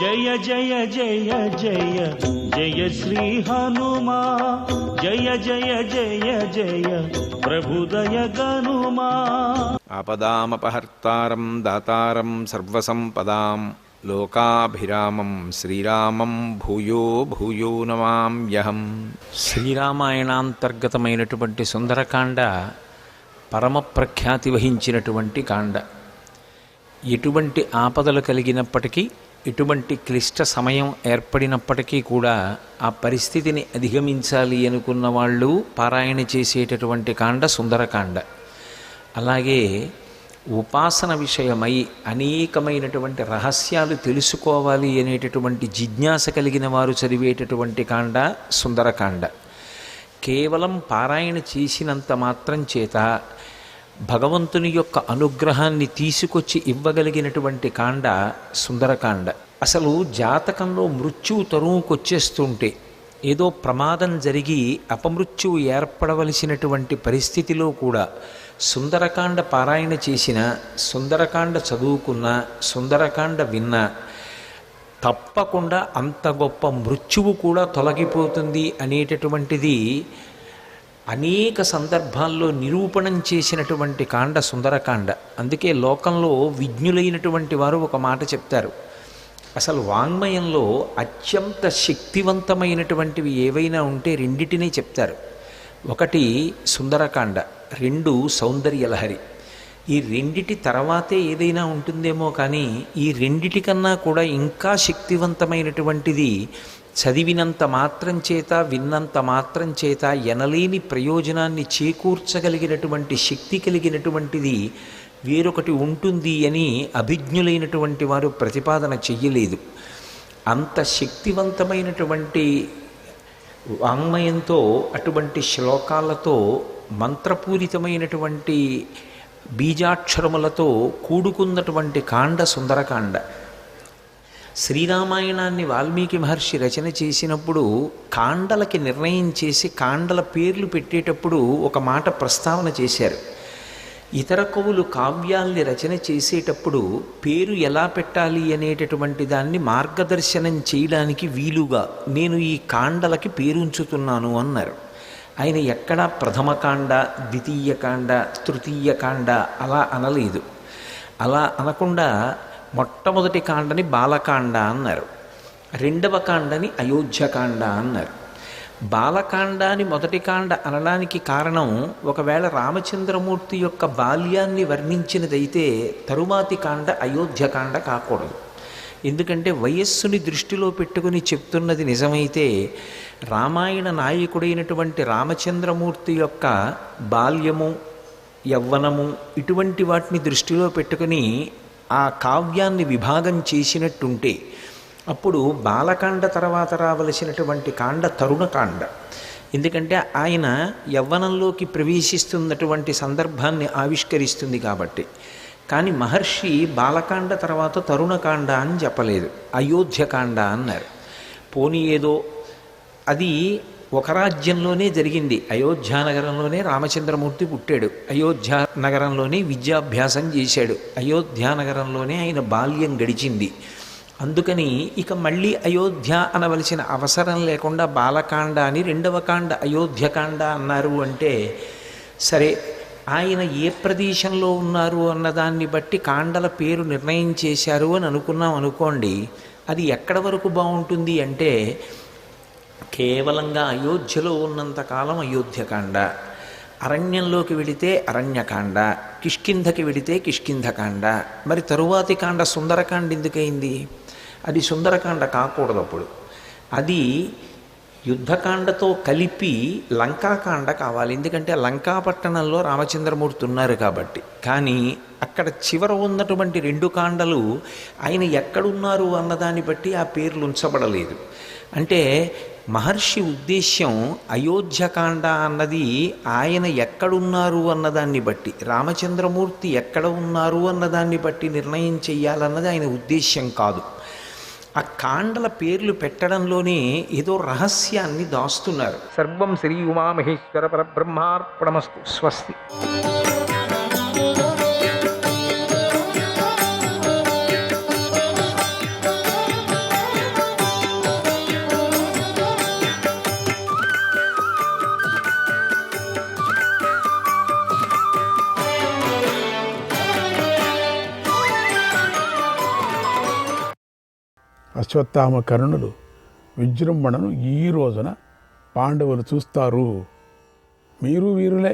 జయ జయ జయ జయ జయ శ్రీ హనుమా, జయ జయ జయ జయ ప్రభుదయ గనుమా. ఆపదామపహర్తారం దాతారం సర్వసంపదాం లోకాభిరామం శ్రీరామం భూయో భూయో నమామ్యహం. శ్రీరామాయణాంతర్గతమైనటువంటి సుందరకాండ పరమ ప్రఖ్యాతి వహించినటువంటి కాండ. ఎటువంటి ఆపదలు కలిగినప్పటికీ, ఎటువంటి క్లిష్ట సమయం ఏర్పడినప్పటికీ కూడా ఆ పరిస్థితిని అధిగమించాలి అనుకున్న వాళ్ళు పారాయణ చేసేటటువంటి కాండ సుందరకాండ. అలాగే ఉపాసన విషయమై అనేకమైనటువంటి రహస్యాలు తెలుసుకోవాలి అనేటటువంటి జిజ్ఞాస కలిగిన వారు చదివేటటువంటి కాండ సుందరకాండ. కేవలం పారాయణ చేసినంత మాత్రం చేత భగవంతుని యొక్క అనుగ్రహాన్ని తీసుకొచ్చి ఇవ్వగలిగినటువంటి కాండ సుందరకాండ. అసలు జాతకంలో మృత్యువు తరువుకొచ్చేస్తుంటే, ఏదో ప్రమాదం జరిగి అపమృత్యువు ఏర్పడవలసినటువంటి పరిస్థితిలో కూడా సుందరకాండ పారాయణ చేసిన, సుందరకాండ చదువుకున్న, సుందరకాండ విన్న తప్పకుండా అంత గొప్ప మృత్యువు కూడా తొలగిపోతుంది అనేటటువంటిది అనేక సందర్భాల్లో నిరూపణం చేసినటువంటి కాండ సుందరకాండ. అందుకే లోకంలో విజ్ఞులైనటువంటి వారు ఒక మాట చెప్తారు. అసలు వాంగ్మయంలో అత్యంత శక్తివంతమైనటువంటివి ఏవైనా ఉంటే రెండిటినే చెప్తారు. ఒకటి సుందరకాండ, రెండు సౌందర్యలహరి. ఈ రెండిటి తర్వాతే ఏదైనా ఉంటుందేమో కానీ ఈ రెండిటికన్నా కూడా ఇంకా శక్తివంతమైనటువంటిది చదివినంత మాత్రం చేత, విన్నంత మాత్రం చేత ఎనలేని ప్రయోజనాన్ని చేకూర్చగలిగినటువంటి శక్తి కలిగినటువంటిది వేరొకటి ఉంటుంది అని అభిజ్ఞులైనటువంటి వారు ప్రతిపాదన చెయ్యలేదు. అంత శక్తివంతమైనటువంటి వాంగ్మయంతో, అటువంటి శ్లోకాలతో, మంత్రపూరితమైనటువంటి బీజాక్షరములతో కూడుకున్నటువంటి కాండ సుందరకాండ. శ్రీరామాయణాన్ని వాల్మీకి మహర్షి రచన చేసినప్పుడు కాండలకి నిర్ణయం చేసి కాండల పేర్లు పెట్టేటప్పుడు ఒక మాట ప్రస్తావన చేశారు. ఇతర కవులు కావ్యాల్ని రచన చేసేటప్పుడు పేరు ఎలా పెట్టాలి అనేటటువంటి దాన్ని మార్గదర్శనం చేయడానికి వీలుగా నేను ఈ కాండలకి పేరుంచుతున్నాను అన్నారు. ఆయన ఎక్కడా ప్రథమకాండ, ద్వితీయకాండ, తృతీయకాండ అలా అనలేదు. అలా అనకుండా మొట్టమొదటి కాండని బాలకాండ అన్నారు, రెండవ కాండని అయోధ్యకాండ అన్నారు. బాలకాండాన్ని మొదటి కాండ అనడానికి కారణం, ఒకవేళ రామచంద్రమూర్తి యొక్క బాల్యాన్ని వర్ణించినదైతే తరువాతి కాండ అయోధ్యకాండ కాకూడదు. ఎందుకంటే వయస్సుని దృష్టిలో పెట్టుకుని చెప్తున్నది నిజమైతే రామాయణ నాయకుడైనటువంటి రామచంద్రమూర్తి యొక్క బాల్యము, యవ్వనము ఇటువంటి వాటిని దృష్టిలో పెట్టుకుని ఆ కావ్యాన్ని విభాగం చేసినట్టుంటే అప్పుడు బాలకాండ తర్వాత రావలసినటువంటి కాండ తరుణకాండ. ఎందుకంటే ఆయన యవ్వనంలోకి ప్రవేశిస్తున్నటువంటి సందర్భాన్ని ఆవిష్కరిస్తుంది కాబట్టి. కానీ మహర్షి బాలకాండ తర్వాత తరుణకాండ అని చెప్పలేదు, అయోధ్యకాండ అన్నారు. పోనీ ఏదో అది ఒక రాజ్యంలోనే జరిగింది. అయోధ్యానగరంలోనే రామచంద్రమూర్తి పుట్టాడు, అయోధ్యానగరంలోనే విద్యాభ్యాసం చేశాడు, అయోధ్యానగరంలోనే ఆయన బాల్యం గడిచింది. అందుకని ఇక మళ్ళీ అయోధ్య అనవలసిన అవసరం లేకుండా బాలకాండ అని రెండవ కాండ అయోధ్యకాండ అన్నారు. అంటే సరే, ఆయన ఏ ప్రదేశంలో ఉన్నారు అన్నదాన్ని బట్టి కాండల పేరు నిర్ణయం చేశారు అని అనుకున్నాం అనుకోండి. అది ఎక్కడ వరకు బాగుంటుంది అంటే కేవలంగా అయోధ్యలో ఉన్నంతకాలం అయోధ్యకాండ, అరణ్యంలోకి వెళితే అరణ్యకాండ, కిష్కింధకి వెళితే కిష్కింధకాండ. మరి తరువాతి కాండ సుందరకాండ ఎందుకైంది? అది సుందరకాండ కాకూడదు. అప్పుడు అది యుద్ధకాండతో కలిపి లంకాకాండ కావాలి. ఎందుకంటే లంకాపట్టణంలో రామచంద్రమూర్తి ఉన్నారు కాబట్టి. కానీ అక్కడ చివర ఉన్నటువంటి 2 కాండలు ఆయన ఎక్కడున్నారు అన్నదాన్ని బట్టి ఆ పేర్లు ఉంచబడలేదు. అంటే మహర్షి ఉద్దేశ్యం అయోధ్యకాండ అన్నది ఆయన ఎక్కడున్నారు అన్నదాన్ని బట్టి, రామచంద్రమూర్తి ఎక్కడ ఉన్నారు అన్నదాన్ని బట్టి నిర్ణయం చెయ్యాలన్నది ఆయన ఉద్దేశ్యం కాదు. ఆ కాండల పేర్లు పెట్టడంలోనే ఏదో రహస్యాన్ని దాస్తున్నారు. సర్వం శ్రీ ఉమామహేశ్వర పరబ్రహ్మార్పణమస్తు. స్వస్తి. అశ్వత్థామ కర్ణులు విజృంభణను ఈ రోజున పాండవులు చూస్తారు. మీరు వీరులే,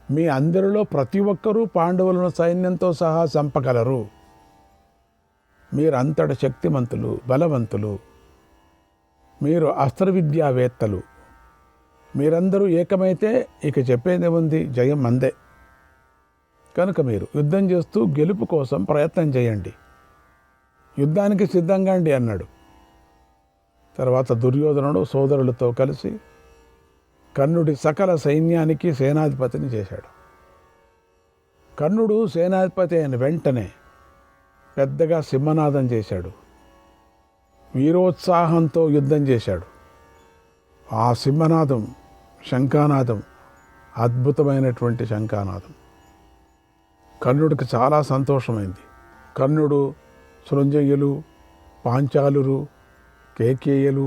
మీ అందరిలో ప్రతి ఒక్కరూ పాండవులను సైన్యంతో సహా చంపగలరు. మీరంతట శక్తిమంతులు, బలవంతులు, మీరు అస్త్ర విద్యావేత్తలు. మీరందరూ ఏకమైతే ఇక చెప్పేదే ఉంది, జయం మందే. కనుక మీరు యుద్ధం చేస్తూ గెలుపు కోసం ప్రయత్నం చేయండి, యుద్ధానికి సిద్ధంగా అండి అన్నాడు. తర్వాత దుర్యోధనుడు సోదరులతో కలిసి కర్ణుడి సకల సైన్యానికి సేనాధిపతిని చేశాడు. కర్ణుడు సేనాధిపతి అయిన వెంటనే పెద్దగా సింహనాదం చేశాడు, వీరోత్సాహంతో యుద్ధం చేశాడు. ఆ సింహనాదం, శంఖానాదం అద్భుతమైనటువంటి శంఖానాదం. కర్ణుడికి చాలా సంతోషమైంది. కర్ణుడు సృంజయులు, పాంచాలురు, కేకేయులు,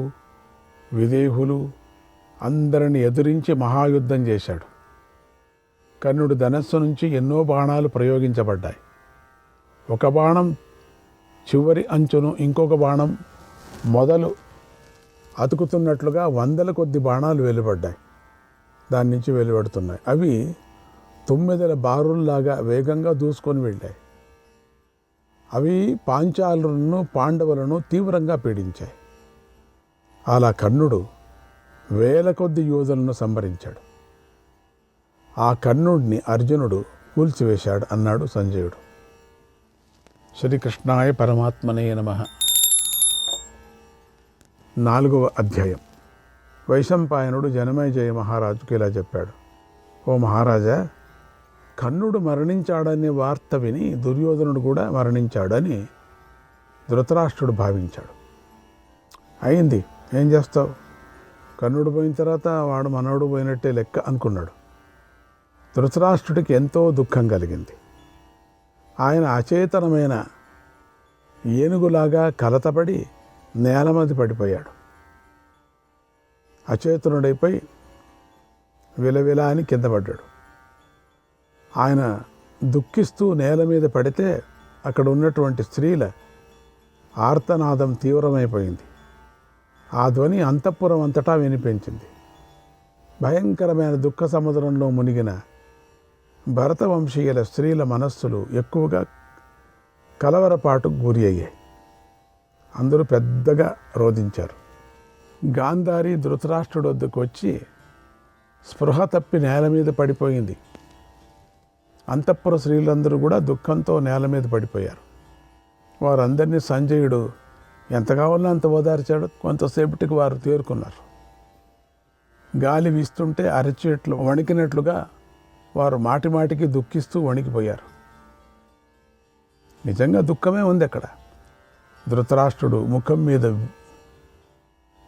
విదేహులు అందరిని ఎదిరించి మహాయుద్ధం చేశాడు. కర్ణుడి ధనస్సు నుంచి ఎన్నో బాణాలు ప్రయోగించబడ్డాయి. ఒక బాణం చివరి అంచును ఇంకొక బాణం మొదలు అతుకుతున్నట్లుగా 100ల కొద్ది బాణాలు వెలువడ్డాయి, దాని నుంచి వెలువడుతున్నాయి. అవి 9 బారుల్లాగా వేగంగా దూసుకొని వెళ్ళాయి. అవి పాంచాలులను, పాండవులను తీవ్రంగా పీడించాయి. అలా కర్ణుడు 1000 కొద్ది యోధులను సంహరించాడు. ఆ కర్ణుడిని అర్జునుడు కూల్చివేశాడు అన్నాడు సంజయుడు. శ్రీకృష్ణాయ పరమాత్మనే నమః. 4వ అధ్యాయం. వైశంపాయనుడు జనమేజయ మహారాజుకు ఇలా చెప్పాడు. ఓ మహారాజా, కర్ణుడు మరణించాడనే వార్త విని దుర్యోధనుడు కూడా మరణించాడని ధృతరాష్ట్రుడు భావించాడు. అయింది, ఏం చేస్తావు, కర్ణుడు పోయిన తర్వాత వాడు మనవడు పోయినట్టే లెక్క అనుకున్నాడు. ధృతరాష్ట్రుడికి ఎంతో దుఃఖం కలిగింది. ఆయన అచేతనమైన ఏనుగులాగా కలతపడి నేల మీద పడిపోయాడు. అచేతనుడైపోయి విలవిల అని కింద పడ్డాడు. ఆయన దుఃఖిస్తూ నేల మీద పడితే అక్కడ ఉన్నటువంటి స్త్రీల ఆర్తనాదం తీవ్రమైపోయింది. ఆ ధ్వని అంతఃపురం అంతటా వినిపించింది. భయంకరమైన దుఃఖ సముద్రంలో మునిగిన భరతవంశీయుల స్త్రీల మనస్సులు ఎక్కువగా కలవరపాటుకు గురి అయ్యాయి. అందరూ పెద్దగా రోధించారు. గాంధారి ధృతరాష్ట్రుడి వద్దకు వచ్చి స్పృహ తప్పి నేల మీద పడిపోయింది. అంతఃపుర స్త్రీలందరూ కూడా దుఃఖంతో నేల మీద పడిపోయారు. వారందరినీ సంజయుడు ఎంత కావాలో అంత ఓదార్చాడు. కొంతసేపటికి వారు తేరుకున్నారు. గాలి వీస్తుంటే అరచేట్లు వణికినట్లుగా వారు మాటి మాటికి దుఃఖిస్తూ వణికిపోయారు. నిజంగా దుఃఖమే ఉంది అక్కడ. ధృతరాష్ట్రుడు ముఖం మీద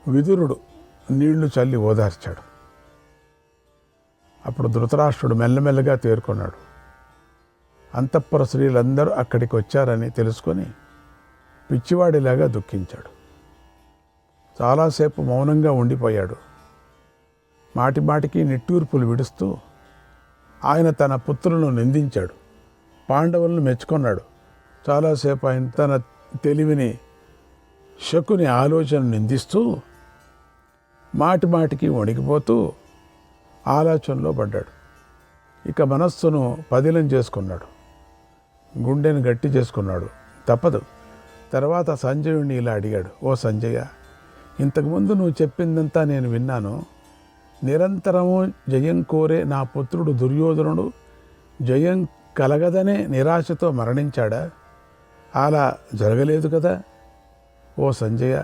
విదురుడు నీళ్లు చల్లి ఓదార్చాడు. అప్పుడు ధృతరాష్ట్రుడు మెల్లమెల్లగా తేరుకున్నాడు. అంతఃపుర స్త్రీలందరూ అక్కడికి వచ్చారని తెలుసుకొని పిచ్చివాడిలాగా దుఃఖించాడు. చాలాసేపు మౌనంగా ఉండిపోయాడు. మాటి మాటికి నిట్టూర్పులు విడుస్తూ ఆయన తన పుత్రులను నిందించాడు. పాండవులను మెచ్చుకున్నాడు. చాలాసేపు ఆయన తన తెలివిని, శకుని ఆలోచన నిందిస్తూ మాటి మాటికి వణికిపోతూ ఆలోచనలో పడ్డాడు. ఇక మనస్సును పదిలం చేసుకున్నాడు, గుండెను గట్టి చేసుకున్నాడు. తప్పదు. తర్వాత సంజయుడిని ఇలా అడిగాడు. ఓ సంజయ, ఇంతకుముందు నువ్వు చెప్పిందంతా నేను విన్నాను. నిరంతరము జయం కోరే నా పుత్రుడు దుర్యోధనుడు జయం కలగదనే నిరాశతో మరణించాడా? అలా జరగలేదు కదా. ఓ సంజయ,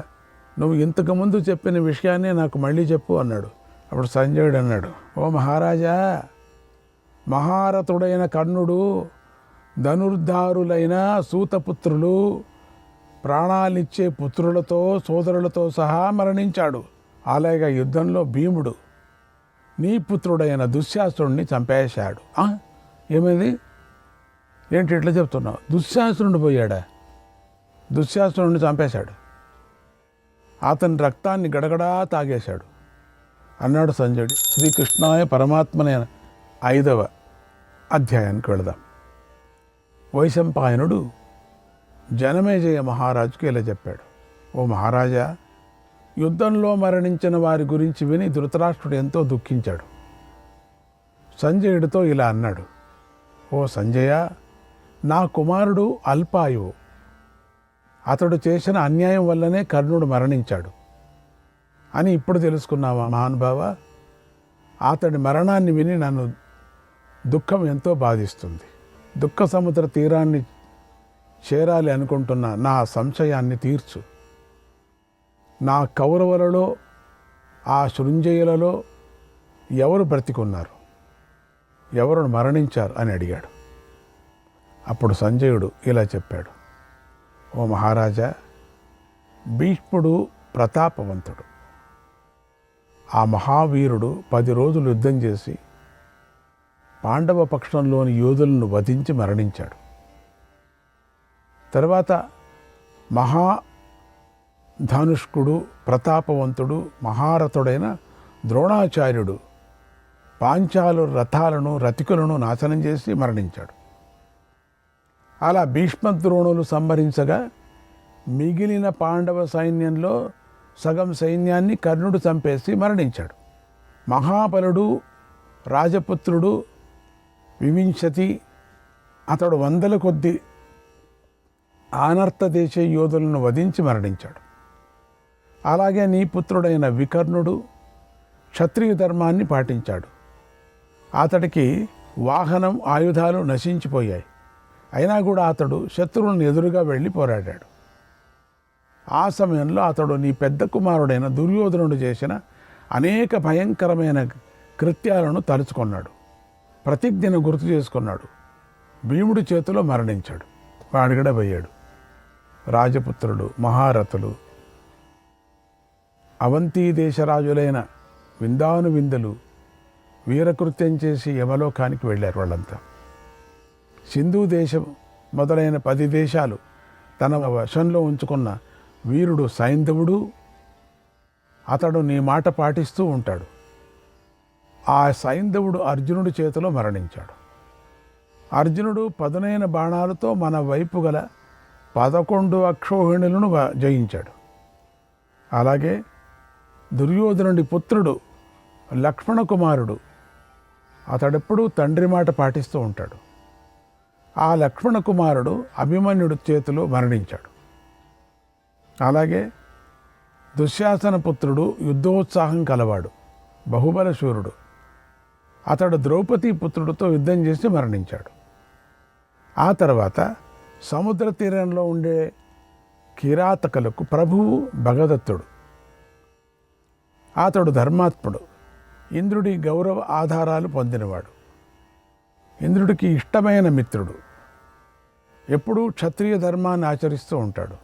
నువ్వు ఇంతకుముందు చెప్పిన విషయాన్నే నాకు మళ్ళీ చెప్పు అన్నాడు. అప్పుడు సంజయుడు అన్నాడు, ఓ మహారాజా, మహారథుడైన కర్ణుడు ధనుర్ధారులైన సూతపుత్రులు ప్రాణాలిచ్చే పుత్రులతో సోదరులతో సహా మరణించాడు. అలాగే యుద్ధంలో భీముడు నీ పుత్రుడైన దుశ్శాసనుడిని చంపేశాడు. ఏమైంది? ఏంటి ఇట్లా చెప్తున్నావు? దుశ్శాసనుడు పోయాడా? దుశ్శాసనుడిని చంపేశాడు. అతని రక్తాన్ని గడగడా తాగేశాడు అన్నాడు సంజయుడు. శ్రీకృష్ణాయ పరమాత్మనే 5వ అధ్యాయానికి వెళదాం. వైశంపాయనుడు జనమేజయ మహారాజుకి ఇలా చెప్పాడు, ఓ మహారాజా, యుద్ధంలో మరణించిన వారి గురించి విని ధృతరాష్ట్రుడు ఎంతో దుఃఖించాడు. సంజయుడితో ఇలా అన్నాడు, ఓ సంజయ, నా కుమారుడు అల్పాయువు. అతడు చేసిన అన్యాయం వల్లనే కర్ణుడు మరణించాడు అని ఇప్పుడు తెలుసుకున్నావా మహానుభావ? అతడి మరణాన్ని విని నన్ను దుఃఖం ఎంతో బాధిస్తుంది. దుఃఖ సముద్ర తీరాన్ని చేరాలి అనుకుంటున్న నా సంశయాన్ని తీర్చు. నా కౌరవులలో ఆ శృంజయులలో ఎవరు బ్రతికున్నారు, ఎవరు మరణించారు అని అడిగాడు. అప్పుడు సంజయుడు ఇలా చెప్పాడు, ఓ మహారాజా, భీష్ముడు ప్రతాపవంతుడు. ఆ మహావీరుడు 10 రోజులు యుద్ధం చేసి పాండవ పక్షంలోని యోధులను వధించి మరణించాడు. తర్వాత మహాధనుష్కుడు ప్రతాపవంతుడు మహారథుడైన ద్రోణాచార్యుడు పాంచాలు రథాలను రతికులను నాశనం చేసి మరణించాడు. అలా భీష్మద్రోణులు సంహరించగా మిగిలిన పాండవ సైన్యంలో సగం సైన్యాన్ని కర్ణుడు చంపేసి మరణించాడు. మహాబలుడు రాజపుత్రుడు వివింశతి, అతడు 100 కొద్ది ఆనర్త దేశ యోధులను వధించి మరణించాడు. అలాగే నీ పుత్రుడైన వికర్ణుడు క్షత్రియ ధర్మాన్ని పాటించాడు. అతడికి వాహనం ఆయుధాలు నశించిపోయాయి. అయినా కూడా అతడు శత్రువులను ఎదురుగా వెళ్ళి పోరాడాడు. ఆ సమయంలో అతడు నీ పెద్ద కుమారుడైన దుర్యోధనుడు చేసిన అనేక భయంకరమైన కృత్యాలను తలుచుకున్నాడు, ప్రతిజ్ఞను గుర్తు చేసుకున్నాడు. భీముడి చేతిలో మరణించాడు. వాడిగడ పోయాడు. రాజపుత్రులు మహారథులు అవంతీ దేశరాజులైన విందాను విందులు వీరకృత్యం చేసి యమలోకానికి వెళ్ళారు. వాళ్ళంతా సింధు దేశం మొదలైన 10 దేశాలు తన వశంలో ఉంచుకున్న వీరుడు సైంధవుడు, అతడు నీ మాట పాటిస్తూ ఉంటాడు. ఆ సైంధవుడు అర్జునుడి చేతిలో మరణించాడు. అర్జునుడు పదునైన బాణాలతో మన వైపు గల 11 అక్షోహిణులను జయించాడు. అలాగే దుర్యోధనుడి పుత్రుడు లక్ష్మణ కుమారుడు, అతడెప్పుడూ తండ్రి మాట పాటిస్తూ ఉంటాడు. ఆ లక్ష్మణ కుమారుడు అభిమన్యుడి చేతిలో మరణించాడు. అలాగే దుశ్శాసన పుత్రుడు యుద్ధోత్సాహం కలవాడు, బహుబలశూరుడు. అతడు ద్రౌపదీ పుత్రుడితో యుద్ధం చేసి మరణించాడు. ఆ తర్వాత సముద్ర తీరంలో ఉండే కిరాతకులకు ప్రభువు భగదత్తుడు. అతడు ధర్మాత్ముడు, ఇంద్రుడి గౌరవ ఆధారాలు పొందినవాడు, ఇంద్రుడికి ఇష్టమైన మిత్రుడు, ఎప్పుడూ క్షత్రియ ధర్మాన్ని ఆచరిస్తూ ఉంటాడు.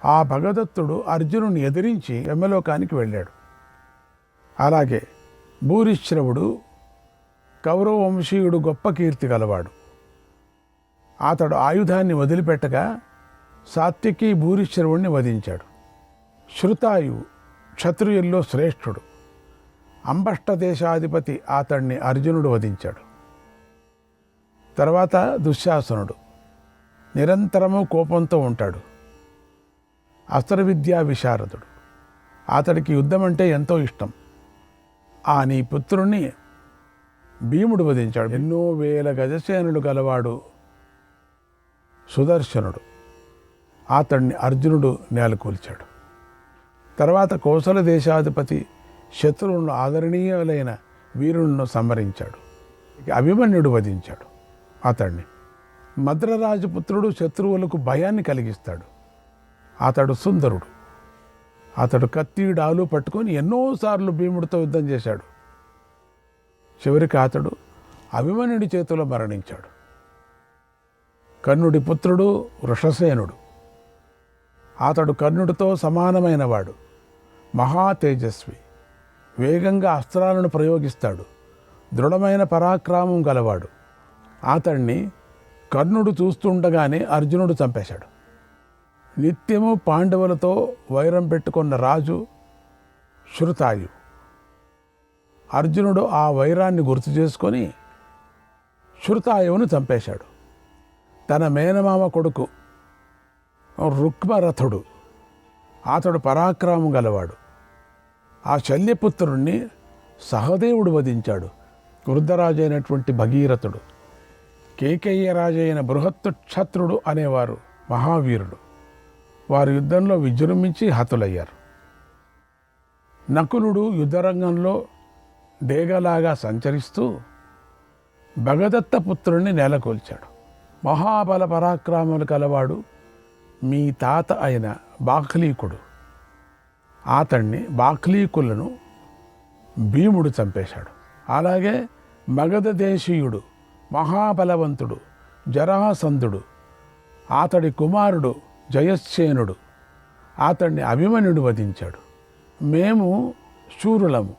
ఆ భగదత్తుడు అర్జునుని ఎదిరించి యమలోకానికి వెళ్ళాడు. అలాగే భూరిశ్రవుడు కౌరవ వంశీయుడు గొప్ప కీర్తి గలవాడు. అతడు ఆయుధాన్ని వదిలిపెట్టగా సాత్వికి భూరిశ్రవుణ్ణి వధించాడు. శృతాయు క్షత్రియుల్లో శ్రేష్ఠుడు, అంబష్ట దేశాధిపతి అతడిని అర్జునుడు వధించాడు. తర్వాత దుశ్శాసనుడు నిరంతరము కోపంతో ఉంటాడు, అస్త్ర విద్యా విశారదుడు. అతడికి యుద్ధం అంటే ఎంతో ఇష్టం. ఆ నీ పుత్రుణ్ణి భీముడు వధించాడు. ఎన్నో వేల గజసేనుడు గలవాడు సుదర్శనుడు, అతడిని అర్జునుడు నేలకూల్చాడు. తర్వాత కోసల దేశాధిపతి శత్రువులను ఆదరణీయులైన వీరులను సంహరించాడు. అభిమన్యుడు వధించాడు అతడిని. మద్రరాజపుత్రుడు శత్రువులకు భయాన్ని కలిగిస్తాడు. అతడు సుందరుడు. అతడు కత్తి డాలు పట్టుకొని ఎన్నోసార్లు భీముడితో యుద్ధం చేశాడు. చివరికి అతడు అభిమన్యుడి చేతిలో మరణించాడు. కర్ణుడి పుత్రుడు వృషసేనుడు. అతడు కర్ణుడితో సమానమైనవాడు. మహా తేజస్వి. వేగంగా అస్త్రాలను ప్రయోగిస్తాడు. దృఢమైన పరాక్రమం గలవాడు. అతన్ని కర్ణుడు చూస్తుండగానే అర్జునుడు చంపేశాడు. నిత్యము పాండవులతో వైరం పెట్టుకున్న రాజు శృతాయు. అర్జునుడు ఆ వైరాన్ని గుర్తు చేసుకొని శృతాయువును చంపేశాడు. తన మేనమామ కొడుకు రుక్మరథుడు. అతడు పరాక్రమం గలవాడు. ఆ శల్యపుత్రుణ్ణి సహదేవుడు వధించాడు. వృద్ధరాజు అయినటువంటి భగీరథుడు. కేకయ్య రాజైన బృహత్తుక్షత్రుడు అనేవారు మహావీరుడు. వారు యుద్ధంలో విజృంభించి హతులయ్యారు. నకులుడు యుద్ధరంగంలో డేగలాగా సంచరిస్తూ భగదత్త పుత్రుణ్ణి నెలకొల్చాడు. మహాబల పరాక్రమాలు కలవాడు మీ తాత అయిన బాక్లీకుడు. అతన్ని బాక్లీకులను భీముడు చంపేశాడు. అలాగే మగధ దేశీయుడు మహాబలవంతుడు జరాసంధుడు, అతడి కుమారుడు జయసేనుడు, అతన్ని అభిమన్యుడు వధించాడు. మేము శూరులము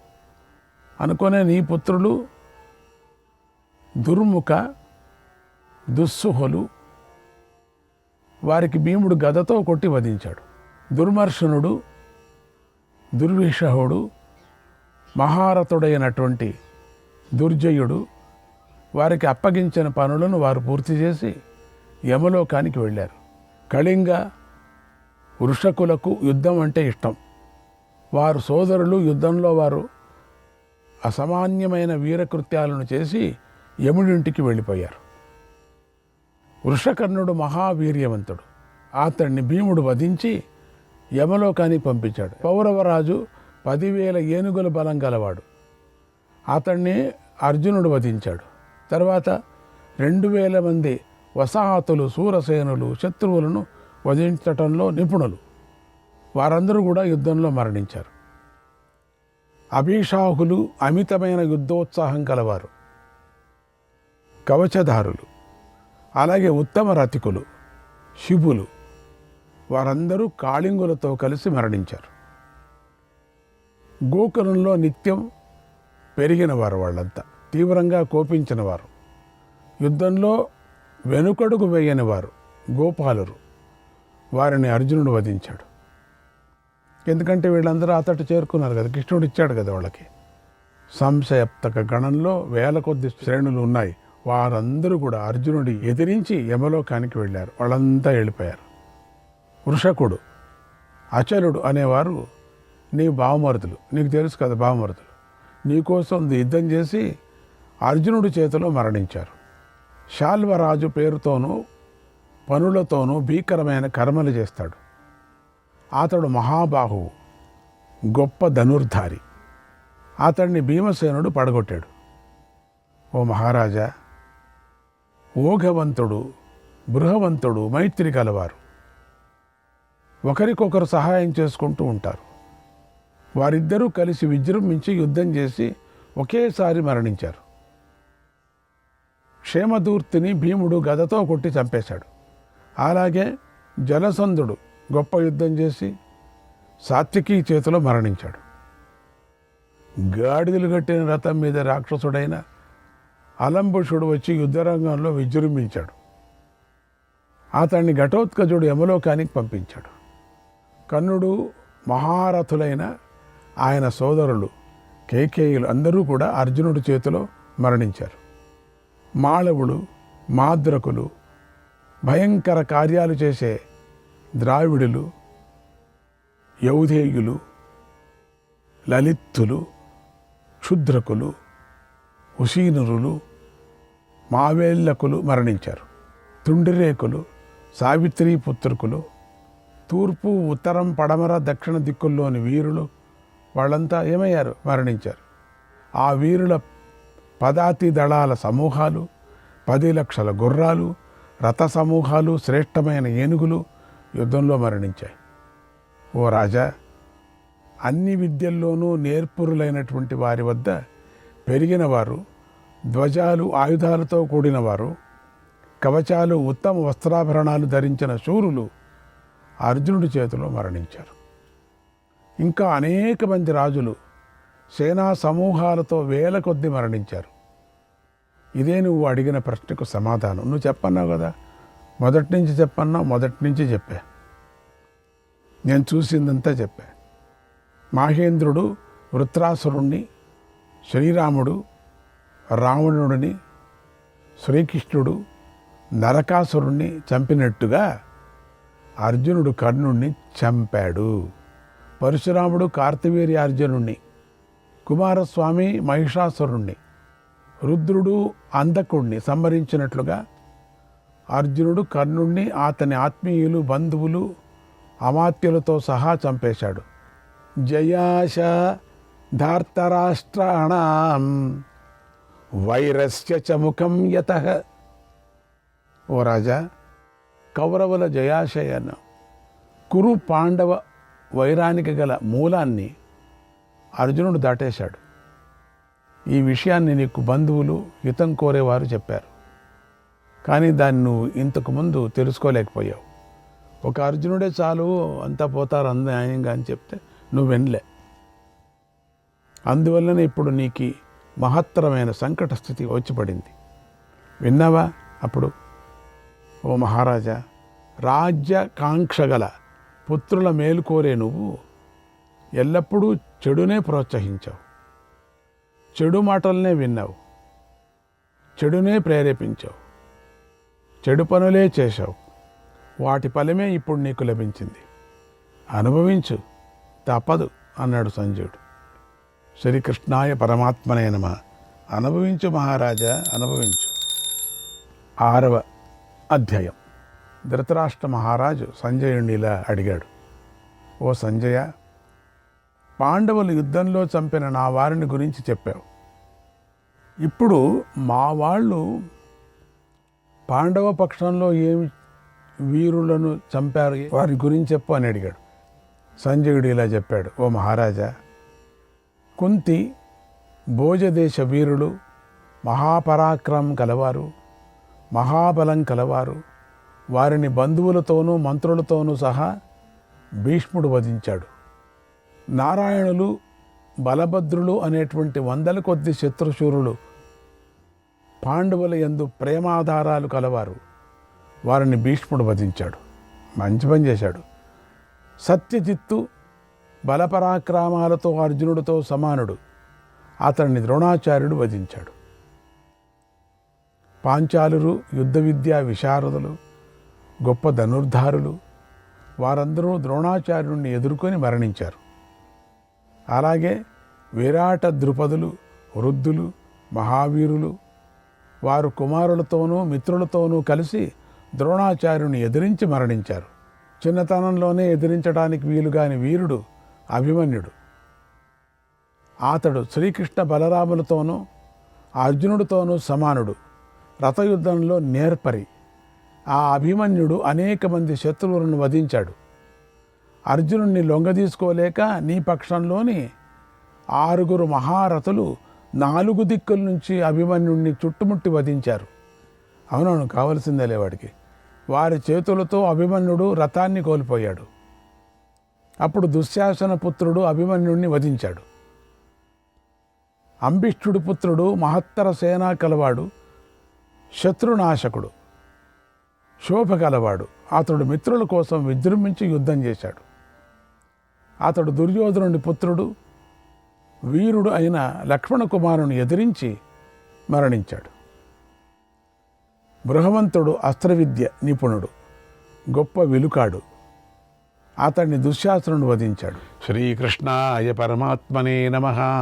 అనుకునే నీ పుత్రులు దుర్ముఖ దుస్సుహులు, వారికి భీముడు గదతో కొట్టి వధించాడు. దుర్మర్షనుడు దుర్విషహుడు, మహారథుడైనటువంటి దుర్జయుడు, వారికి అప్పగించిన పనులను వారు పూర్తి చేసి యమలోకానికి వెళ్ళారు. కళింగ వృషకులకు యుద్ధం అంటే ఇష్టం. వారు సోదరులు. యుద్ధంలో వారు అసామాన్యమైన వీరకృత్యాలను చేసి యముడింటికి వెళ్ళిపోయారు. వృషకర్ణుడు మహావీర్యవంతుడు. అతన్ని భీముడు వధించి యమలోకానికి పంపించాడు. పౌరవరాజు 10,000 ఏనుగుల బలం గలవాడు. అతన్ని అర్జునుడు వధించాడు. తర్వాత 2,000 మంది వసాహతులు శూరసేనులు శత్రువులను వధించటంలో నిపుణులు. వారందరూ కూడా యుద్ధంలో మరణించారు. అభిషాహులు అమితమైన యుద్ధోత్సాహం కలవారు, కవచధారులు. అలాగే ఉత్తమ రతికులు శిబులు, వారందరూ కాళింగులతో కలిసి మరణించారు. గోకులంలో నిత్యం పెరిగిన వారు, వాళ్ళంతా తీవ్రంగా కోపించిన వారు, యుద్ధంలో వెనుకడుగు వేయని వారు గోపాలురు. వారిని అర్జునుడు వధించాడు. ఎందుకంటే వీళ్ళందరూ అతడు చేరుకున్నారు కదా, కృష్ణుడు ఇచ్చాడు కదా వాళ్ళకి. సంశయప్తక గణంలో వేల కొద్ది శ్రేణులు ఉన్నాయి. వారందరూ కూడా అర్జునుడి ఎదిరించి యమలోకానికి వెళ్ళారు. వాళ్ళంతా వెళ్ళిపోయారు. వృషకుడు అచలుడు అనేవారు నీ బావమరుదులు, నీకు తెలుసు కదా బావమరుదులు, నీకోసం యుద్ధం చేసి అర్జునుడి చేతిలో మరణించారు. శాల్వరాజు పేరుతోనూ పనులతోనూ భీకరమైన కర్మలు చేస్తాడు. అతడు మహాబాహువు, గొప్ప ధనుర్ధారి. అతడిని భీమసేనుడు పడగొట్టాడు. ఓ మహారాజా, ఓఘవంతుడు బృహవంతుడు మైత్రి కలవారు. ఒకరికొకరు సహాయం చేసుకుంటూ ఉంటారు. వారిద్దరూ కలిసి విజృంభించి యుద్ధం చేసి ఒకేసారి మరణించారు. క్షేమదూర్తిని భీముడు గదతో కొట్టి చంపేశాడు. అలాగే జలసంధుడు గొప్ప యుద్ధం చేసి సాత్వికి చేతిలో మరణించాడు. గాడిదలు కట్టిన రథం మీద రాక్షసుడైన అలంబుషుడు వచ్చి యుద్ధరంగంలో విజృంభించాడు. అతన్ని ఘటోత్కజుడు యమలోకానికి పంపించాడు. కర్ణుడు మహారథులైన ఆయన సోదరులు కేకేయులు అందరూ కూడా అర్జునుడి చేతిలో మరణించారు. మాళవులు మాద్రకులు, భయంకర కార్యాలు చేసే ద్రావిడులు, యౌధేయులు, లలిత్తులు, క్షుద్రకులు, ఉశీనురులు, మావేల్లకులు మరణించారు. తుండిరేకులు, సావిత్రీ పుత్రుకులు, తూర్పు, ఉత్తరం, పడమర, దక్షిణ దిక్కుల్లోని వీరులు వాళ్ళంతా ఏమయ్యారు? మరణించారు. ఆ వీరుల పదాతి దళాల సమూహాలు, 10 లక్షల గుర్రాలు, రథ సమూహాలు, శ్రేష్టమైన ఏనుగులు యుద్ధంలో మరణించాయి. ఓ రాజా, అన్ని విద్యల్లోనూ నేర్పురులైనటువంటి వారి వద్ద పెరిగినవారు, ధ్వజాలు ఆయుధాలతో కూడినవారు, కవచాలు, ఉత్తమ వస్త్రాభరణాలు ధరించిన శూరులు అర్జునుడి చేతిలో మరణించారు. ఇంకా అనేక మంది రాజులు సేనా సమూహాలతో వేల కొద్దీ మరణించారు. ఇదే నువ్వు అడిగిన ప్రశ్నకు సమాధానం. నువ్వు చెప్పన్నావు కదా, మొదటి నుంచి చెప్పన్నావు, మొదటి నుంచి చెప్పా. నేను చూసిందంతా చెప్పా. మాహేంద్రుడు వృత్రాసురుణ్ణి, శ్రీరాముడు రావణుడిని, శ్రీకృష్ణుడు నరకాసురుణ్ణి చంపినట్టుగా అర్జునుడు కర్ణుణ్ణి చంపాడు. పరశురాముడు కార్తవీర్యార్జునుణ్ణి, కుమారస్వామి మహిషాసురుణ్ణి, రుద్రుడు అంధకుణ్ణి సంహరించినట్లుగా అర్జునుడు కర్ణుణ్ణి, అతని ఆత్మీయులు, బంధువులు, అమాత్యులతో సహా చంపేశాడు. జయాశ ధార్తరాష్ట్రాణం వైరస్య చ ముఖం యతః. ఓ రాజా, కౌరవుల జయాశయన కురు పాండవ వైరానికి గల మూలాన్ని అర్జునుడు దాటేశాడు. ఈ విషయాన్ని నీకు బంధువులు, హితం కోరేవారు చెప్పారు. కానీ దాన్ని నువ్వు ఇంతకుముందు తెలుసుకోలేకపోయావు. ఒక అర్జునుడే చాలు, అంతా పోతారు న్యాయంగా అని చెప్తే నువ్వు వినలే. అందువల్లనే ఇప్పుడు నీకు మహత్తరమైన సంకట స్థితి వచ్చి పడింది. విన్నావా? అప్పుడు ఓ మహారాజా, రాజ్యకాంక్ష గల పుత్రుల మేలు కోరే నువ్వు ఎల్లప్పుడూ చెడునే ప్రోత్సహించావు, చెడు మాటలనే విన్నావు, చెడునే ప్రేరేపించావు, చెడు పనులే చేశావు. వాటి ఫలమే ఇప్పుడు నీకు లభించింది. అనుభవించు, తప్పదు అన్నాడు సంజయుడు. శ్రీకృష్ణాయ పరమాత్మనే నమః. అనుభవించు మహారాజా, అనుభవించు. 6వ అధ్యాయం. ధృతరాష్ట్ర మహారాజు సంజయుడిని ఇలా అడిగాడు. ఓ సంజయ, పాండవులు యుద్ధంలో చంపిన నా వారిని గురించి చెప్పావు. ఇప్పుడు మా వాళ్ళు పాండవ పక్షంలో ఏమి వీరులను చంపారు, వారి గురించి చెప్పు అని అడిగాడు. సంజయుడు ఇలా చెప్పాడు. ఓ మహారాజా, కుంతి భోజదేశ వీరులు, మహాపరాక్రమం కలవారు, మహాబలం కలవారు, వారిని బంధువులతోనూ మంత్రులతోనూ సహా భీష్ముడు వధించాడు. నారాయణులు, బలభద్రులు అనేటువంటి 100 కొద్ది శత్రుశూరులు పాండవుల యందు ప్రేమాధారాలు కలవారు, వారిని భీష్ముడు వధించాడు. మంచి పని చేశాడు. సత్యజిత్తు బలపరాక్రమాలతో అర్జునుడితో సమానుడు, అతన్ని ద్రోణాచార్యుడు వధించాడు. పాంచాలురు యుద్ధ విద్యా విశారదులు, గొప్ప ధనుర్ధారులు, వారందరూ ద్రోణాచార్యుడిని ఎదుర్కొని మరణించారు. అలాగే విరాట ద్రుపదులు, వృద్ధులు, మహావీరులు, వారు కుమారులతోనూ మిత్రులతోనూ కలిసి ద్రోణాచార్యుని ఎదిరించి మరణించారు. చిన్నతనంలోనే ఎదిరించడానికి వీలుగాని వీరుడు అభిమన్యుడు. అతడు శ్రీకృష్ణ బలరాములతోనూ అర్జునుడితోనూ సమానుడు, రథయుద్ధంలో నేర్పరి. ఆ అభిమన్యుడు అనేక మంది శత్రువులను వధించాడు. అర్జునుడిని లొంగదీసుకోలేక నీ పక్షంలోని 6 మహారథులు 4 దిక్కుల నుంచి అభిమన్యుడిని చుట్టుముట్టి వధించారు. అవునవును, కావలసిందేలే వాడికి. వారి చేతులతో అభిమన్యుడు రథాన్ని కోల్పోయాడు. అప్పుడు దుశ్శాసన పుత్రుడు అభిమన్యుడిని వధించాడు. అంబిష్ఠుడి పుత్రుడు మహత్తర సేనా కలవాడు, శత్రునాశకుడు, శోభ కలవాడు. అతడు మిత్రుల కోసం విజృంభించి యుద్ధం చేశాడు. అతడు దుర్యోధనుడి పుత్రుడు, వీరుడు అయిన లక్ష్మణ కుమారుని ఎదిరించి మరణించాడు. బృహవంతుడు అస్త్రవిద్య నిపుణుడు, గొప్ప విలుకాడు. అతన్ని దుశ్శాసనుడు వధించాడు. శ్రీకృష్ణాయ పరమాత్మనే నమః.